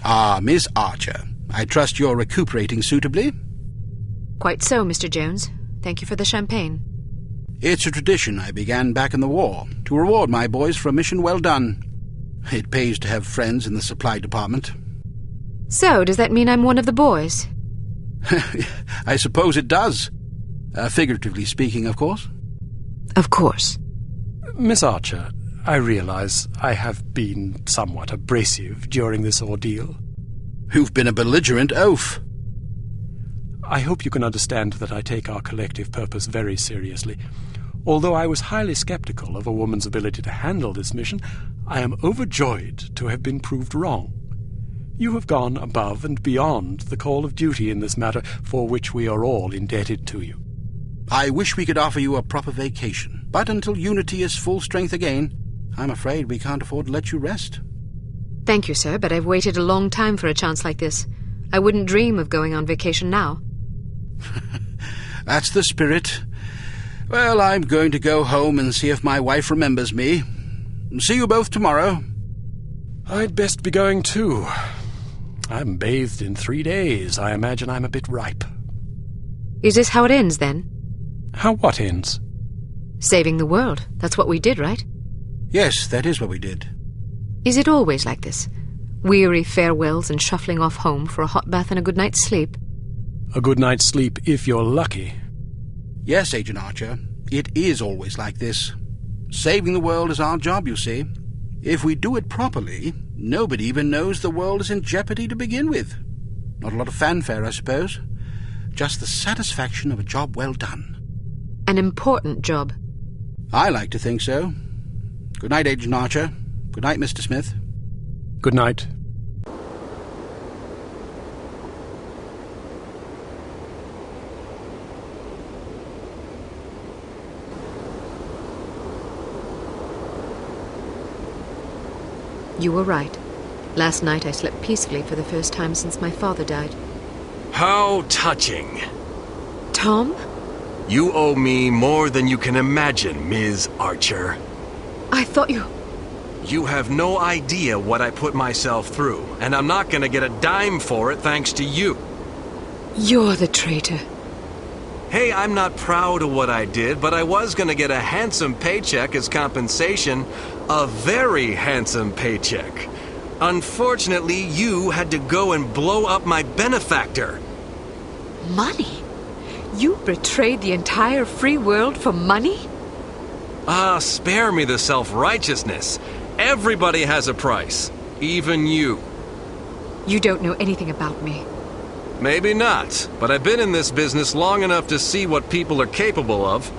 Ah, Miss Archer. I trust you're recuperating suitably? Quite so, Mr. Jones. Thank you for the champagne. It's a tradition I began back in the war, to reward my boys for a mission well done. It pays to have friends in the supply department. So, does that mean I'm one of the boys? I suppose it does. Figuratively speaking, of course. Of course. Miss Archer, I realize I have been somewhat abrasive during this ordeal. You've been a belligerent oaf. I hope you can understand that I take our collective purpose very seriously. Although I was highly skeptical of a woman's ability to handle this mission, I am overjoyed to have been proved wrong. You have gone above and beyond the call of duty in this matter, for which we are all indebted to you. I wish we could offer you a proper vacation, but until Unity is full strength again, I'm afraid we can't afford to let you rest. Thank you, sir, but I've waited a long time for a chance like this. I wouldn't dream of going on vacation now. That's the spirit. Well, I'm going to go home and see if my wife remembers me. See you both tomorrow. I'd best be going too. I'm bathed in 3 days. I imagine I'm a bit ripe. Is this how it ends, then? How what ends? Saving the world. That's what we did, right? Yes, that is what we did. Is it always like this? Weary farewells and shuffling off home for a hot bath and a good night's sleep? A good night's sleep if you're lucky. Yes, Agent Archer, it is always like this. Saving the world is our job, you see. If we do it properly, nobody even knows the world is in jeopardy to begin with. Not a lot of fanfare, I suppose. Just the satisfaction of a job well done. An important job. I like to think so. Good night, Agent Archer. Good night, Mr. Smith. Good night. You were right. Last night I slept peacefully for the first time since my father died. How touching. Tom? You owe me more than you can imagine, Ms. Archer. I thought you... You have no idea what I put myself through, and I'm not gonna get a dime for it thanks to you. You're the traitor. Hey, I'm not proud of what I did, but I was gonna get a handsome paycheck as compensation. A very handsome paycheck. Unfortunately, you had to go and blow up my benefactor. Money? You betrayed the entire free world for money? Ah, spare me the self-righteousness. Everybody has a price. Even you. You don't know anything about me. Maybe not, but I've been in this business long enough to see what people are capable of.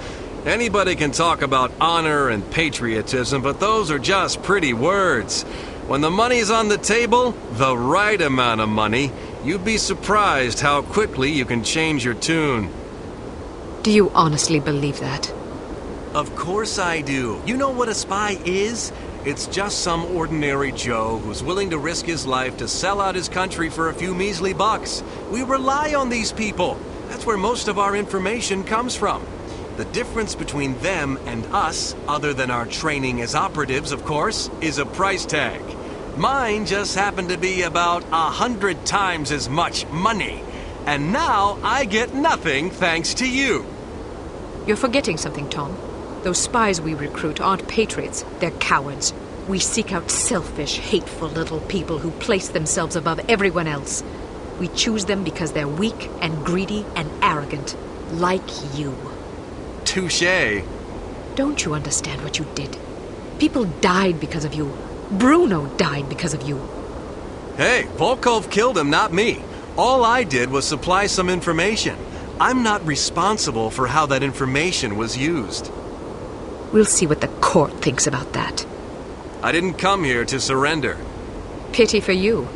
Anybody can talk about honor and patriotism, but those are just pretty words. When the money's on the table, the right amount of money, you'd be surprised how quickly you can change your tune. Do you honestly believe that? Of course I do. You know what a spy is? It's just some ordinary Joe who's willing to risk his life to sell out his country for a few measly bucks. We rely on these people. That's where most of our information comes from. The difference between them and us, other than our training as operatives, of course, is a price tag. Mine just happened to be about 100 times as much money. And now I get nothing thanks to you. You're forgetting something, Tom. Those spies we recruit aren't patriots, they're cowards. We seek out selfish, hateful little people who place themselves above everyone else. We choose them because they're weak and greedy and arrogant, like you. Touché. Don't you understand what you did? People died because of you. Bruno died because of you. Hey, Volkov killed him, not me. All I did was supply some information. I'm not responsible for how that information was used. We'll see what the court thinks about that. I didn't come here to surrender. Pity for you.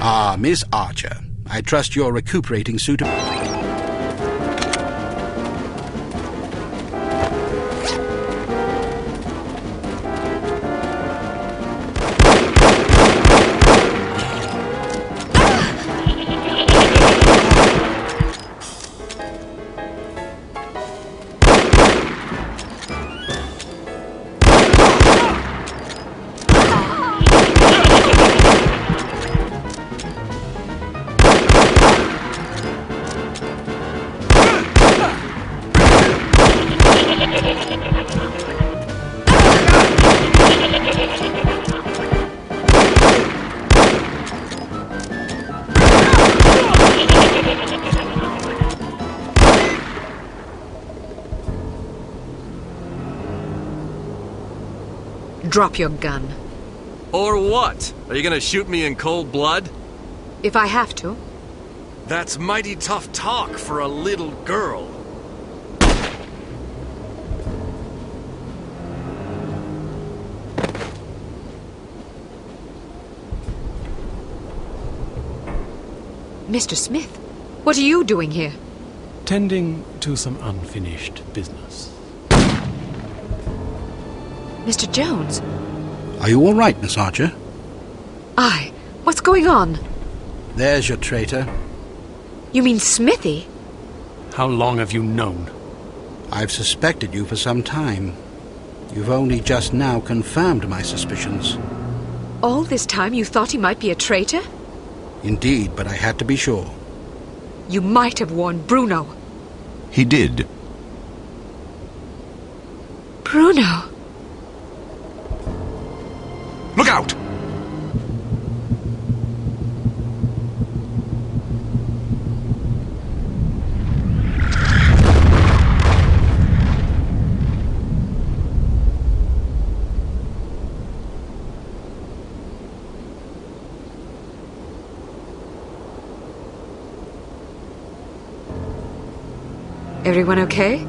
Ah, Miss Archer, I trust you're recuperating suitably. Drop your gun. Or what? Are you gonna shoot me in cold blood? If I have to. That's mighty tough talk for a little girl. Mr. Smith, what are you doing here? Tending to some unfinished business. Mr. Jones? Are you all right, Miss Archer? Aye. What's going on? There's your traitor. You mean Smithy? How long have you known? I've suspected you for some time. You've only just now confirmed my suspicions. All this time you thought he might be a traitor? Indeed, but I had to be sure. You might have warned Bruno. He did. Bruno? Look out! Everyone okay?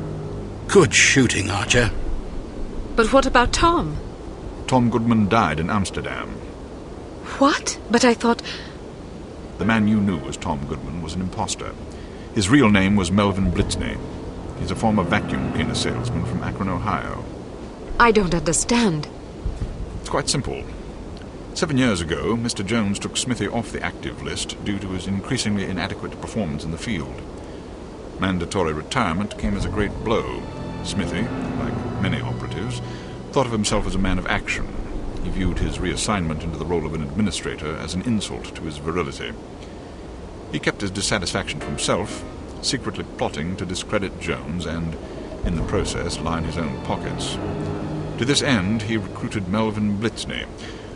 Good shooting, Archer. But what about Tom? Tom Goodman died in Amsterdam. What? But I thought... The man you knew as Tom Goodman was an imposter. His real name was Melvin Blitzney. He's a former vacuum cleaner salesman from Akron, Ohio. I don't understand. It's quite simple. 7 years ago, Mr. Jones took Smithy off the active list due to his increasingly inadequate performance in the field. Mandatory retirement came as a great blow. Smithy, like many operatives, thought of himself as a man of action. He viewed his reassignment into the role of an administrator as an insult to his virility. He kept his dissatisfaction to himself, secretly plotting to discredit Jones and, in the process, line his own pockets. To this end, he recruited Melvin Blitzney,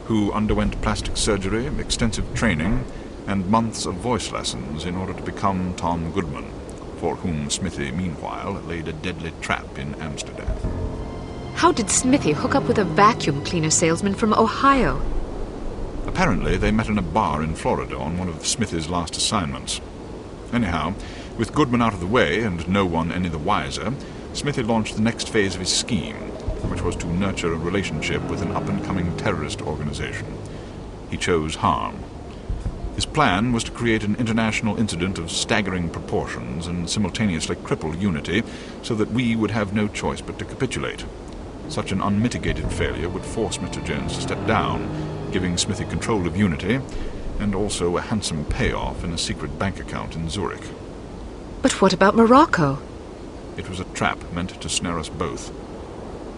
who underwent plastic surgery, extensive training, and months of voice lessons in order to become Tom Goodman, for whom Smithy, meanwhile, laid a deadly trap in Amsterdam. How did Smithy hook up with a vacuum cleaner salesman from Ohio? Apparently, they met in a bar in Florida on one of Smithy's last assignments. Anyhow, with Goodman out of the way and no one any the wiser, Smithy launched the next phase of his scheme, which was to nurture a relationship with an up-and-coming terrorist organization. He chose harm. His plan was to create an international incident of staggering proportions and simultaneously cripple Unity so that we would have no choice but to capitulate. Such an unmitigated failure would force Mr. Jones to step down, giving Smithy control of Unity and also a handsome payoff in a secret bank account in Zurich. But what about Morocco? It was a trap meant to snare us both.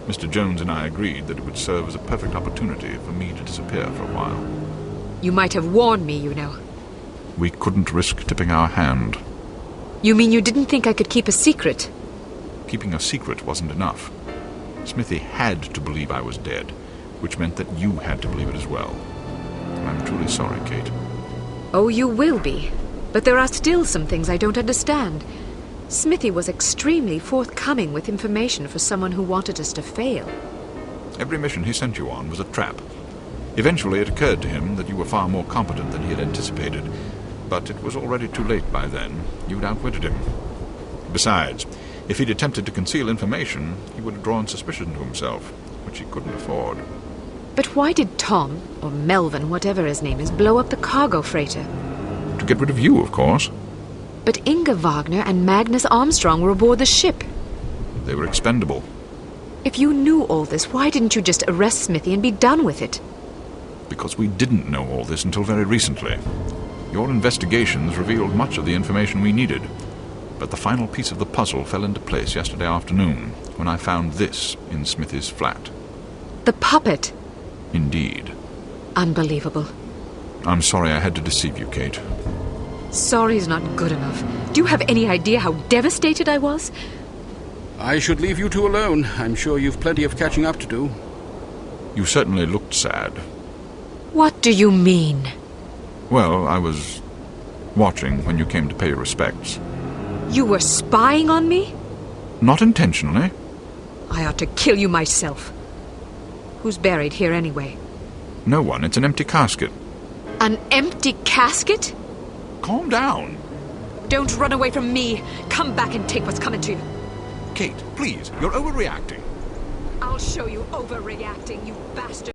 Mr. Jones and I agreed that it would serve as a perfect opportunity for me to disappear for a while. You might have warned me, you know. We couldn't risk tipping our hand. You mean you didn't think I could keep a secret? Keeping a secret wasn't enough. Smithy had to believe I was dead, which meant that you had to believe it as well. I'm truly sorry, Kate. Oh, you will be. But there are still some things I don't understand. Smithy was extremely forthcoming with information for someone who wanted us to fail. Every mission he sent you on was a trap. Eventually it occurred to him that you were far more competent than he had anticipated, but it was already too late by then. You'd outwitted him. Besides, if he'd attempted to conceal information, he would have drawn suspicion to himself, which he couldn't afford. But why did Tom, or Melvin, whatever his name is, blow up the cargo freighter? To get rid of you, of course. But Inga Wagner and Magnus Armstrong were aboard the ship. They were expendable. If you knew all this, why didn't you just arrest Smithy and be done with it? Because we didn't know all this until very recently. Your investigations revealed much of the information we needed. But the final piece of the puzzle fell into place yesterday afternoon, when I found this in Smithy's flat. The puppet? Indeed. Unbelievable. I'm sorry I had to deceive you, Kate. Sorry's not good enough. Do you have any idea how devastated I was? I should leave you two alone. I'm sure you've plenty of catching up to do. You certainly looked sad. What do you mean? Well, I was watching when you came to pay your respects. You were spying on me? Not intentionally. I ought to kill you myself. Who's buried here anyway? No one. It's an empty casket. An empty casket? Calm down. Don't run away from me. Come back and take what's coming to you. Kate, please. You're overreacting. I'll show you overreacting, you bastard.